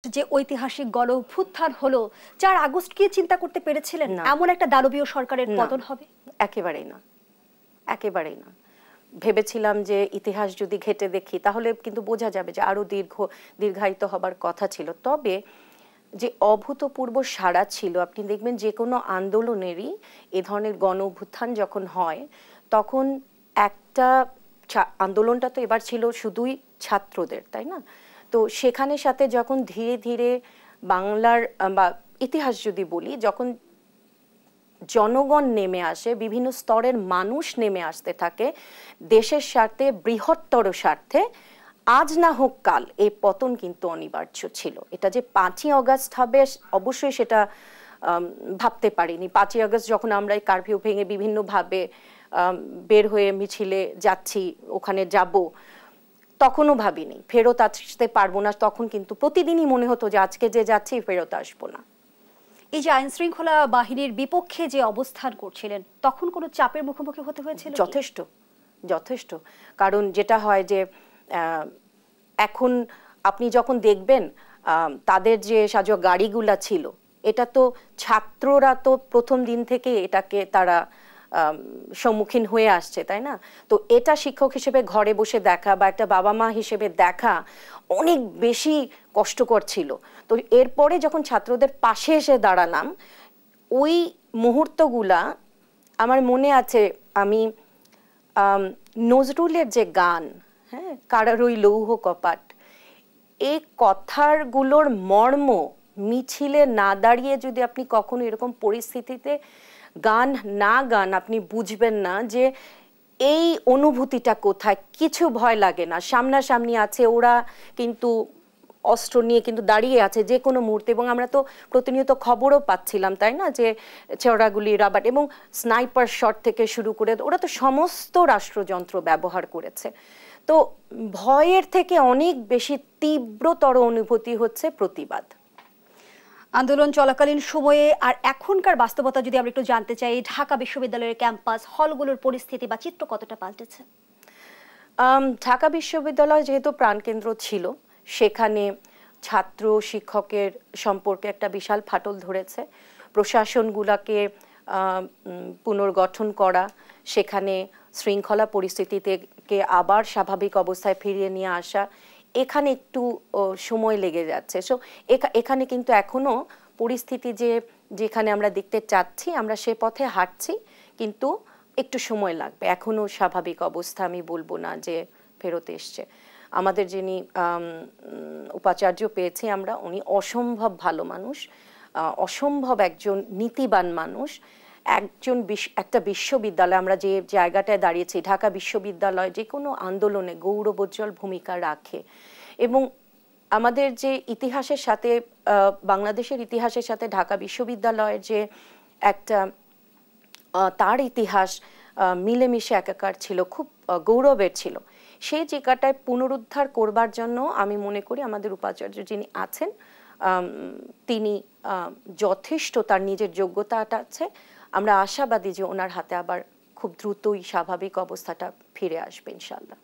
যে ঐতিহাসিক গণ অভ্যুত্থান হলো ৪ আগস্ট কি চিন্তা করতে পেরেছিলেন এমন একটা দানবীয় সরকারের পতন হবে? একেবারেই না, একেবারেই না। ভেবেছিলাম যে ইতিহাস যদি ঘেটে দেখি তাহলে কিন্তু বোঝা যাবে যে আরো দীর্ঘায়িত হবার কথা ছিল। তবে যে অভূতপূর্ব সাড়া ছিল, আপনি দেখবেন যে কোনো আন্দোলনেরই এ ধরনের গণ অভ্যুত্থান যখন হয় তখন একটা আন্দোলনটা তো এবার ছিল শুধুই ছাত্রদের, তাই না? তো সেখানে সাথে যখন ধীরে ধীরে বাংলার বা ইতিহাস যদি বলি, যখন জনগণ নেমে আসে, বিভিন্ন স্তরের মানুষ নেমে আসতে থাকে দেশের স্বার্থে, বৃহত্তর স্বার্থে, আজ না হোক কাল এই পতন কিন্তু অনিবার্য ছিল। এটা যে ৫ই আগস্ট হবে অবশ্যই সেটা ভাবতে পারিনি। ৫ই আগস্ট যখন আমরা এই কারফিউ ভেঙে বিভিন্নভাবে বের হয়ে মিছিলে যাচ্ছি, ওখানে যাব, তখনও ভাবিনি ফেরত আসতে পারবো না। তখন কিন্তু প্রতিদিনই মনে হতো যে আজকে যে যাচ্ছি ফেরত আসবো না। এই যে আইন শৃঙ্খলা বাহিনীর বিপক্ষে যে অবস্থান করছিলেন তখন কোনো চাপের মুখোমুখি হতে হয়েছিল? যথেষ্ট, যথেষ্ট। কারণ যেটা হয় যে এখন আপনি যখন দেখবেন তাদের যে সাজোয়া গাড়িগুলা ছিল, এটা তো ছাত্ররা তো প্রথম দিন থেকে এটাকে তারা সম্মুখীন হয়ে আসছে, তাই না? তো এটা শিক্ষক হিসেবে ঘরে বসে দেখা বা একটা বাবা মা হিসেবে দেখা অনেক বেশি কষ্টকর ছিল। তো এরপরে যখন ছাত্রদের পাশে এসে দাঁড়ালাম, ওই মুহূর্তগুলা আমার মনে আছে। আমি নজরুলের যে গান, হ্যাঁ, কারার ওই লৌহ কপাট, এই কথারগুলোর মর্ম মিছিলে না দাঁড়িয়ে যদি আপনি কখনো এরকম পরিস্থিতিতে গান না গান, আপনি বুঝবেন না যে এই অনুভূতিটা কোথায়। কিছু ভয় লাগে না, সামনাসামনি আছে ওরা, কিন্তু অস্ত্র নিয়ে কিন্তু দাঁড়িয়ে আছে যে কোনো মুহূর্তে। এবং আমরা তো প্রতিনিয়ত খবরও পাচ্ছিলাম, তাই না, যে চড়াগুলি, রাবার এবং স্নাইপার শট থেকে শুরু করে ওরা তো সমস্ত রাষ্ট্রযন্ত্র ব্যবহার করেছে। তো ভয়ের থেকে অনেক বেশি তীব্রতর অনুভূতি হচ্ছে প্রতিবাদ। আন্দোলন চলাকালীন সময়ে আর এখনকার বাস্তবতা যদি আমরা একটু জানতে চাই, ঢাকা বিশ্ববিদ্যালয়ের ক্যাম্পাস হলগুলোর পরিস্থিতি বা চিত্র কতটা পাল্টেছে? ঢাকা বিশ্ববিদ্যালয় যেহেতু প্রাণকেন্দ্র ছিল, সেখানে ছাত্র শিক্ষকের সম্পর্কে একটা বিশাল ফাটল ধরেছে। প্রশাসনগুলোকে পুনর্গঠন করা, সেখানে শৃঙ্খলা পরিস্থিতিকে আবার স্বাভাবিক অবস্থায় ফিরিয়ে নিয়ে আসা, এখানে একটু সময় লেগে যাচ্ছে। সো এখানে কিন্তু এখনো পরিস্থিতি যেখানে আমরা দেখতে চাচ্ছি, আমরা সে পথে হাঁটছি, কিন্তু একটু সময় লাগবে। এখনো স্বাভাবিক অবস্থা আমি বলবো না যে ফেরত এসছে। আমাদের যিনি উপাচার্য পেয়েছি আমরা, উনি অসম্ভব ভালো মানুষ, অসম্ভব একজন নীতিবান মানুষ, একটা বিশ্ববিদ্যালয়, আমরা যে জায়গাটায় দাঁড়িয়েছি, ঢাকা বিশ্ববিদ্যালয় যে কোনো আন্দোলনে গৌরবোজ্জ্বল ভূমিকা রাখে। এবং আমাদের যে ইতিহাসের সাথে, বাংলাদেশের ইতিহাসের সাথে ঢাকা বিশ্ববিদ্যালয়ের যে একটা তার ইতিহাস মিলেমিশে একাকার ছিল, খুব গৌরবের ছিল। সেই জায়গাটায় পুনরুদ্ধার করবার জন্য আমি মনে করি আমাদের উপাচার্য যিনি আছেন, তিনি যথেষ্ট, তার নিজের যোগ্যতাটা আছে। আমরা আশাবাদী যে ওনার হাতে আবার খুব দ্রুতই স্বাভাবিক অবস্থাটা ফিরে আসবে ইনশাআল্লাহ।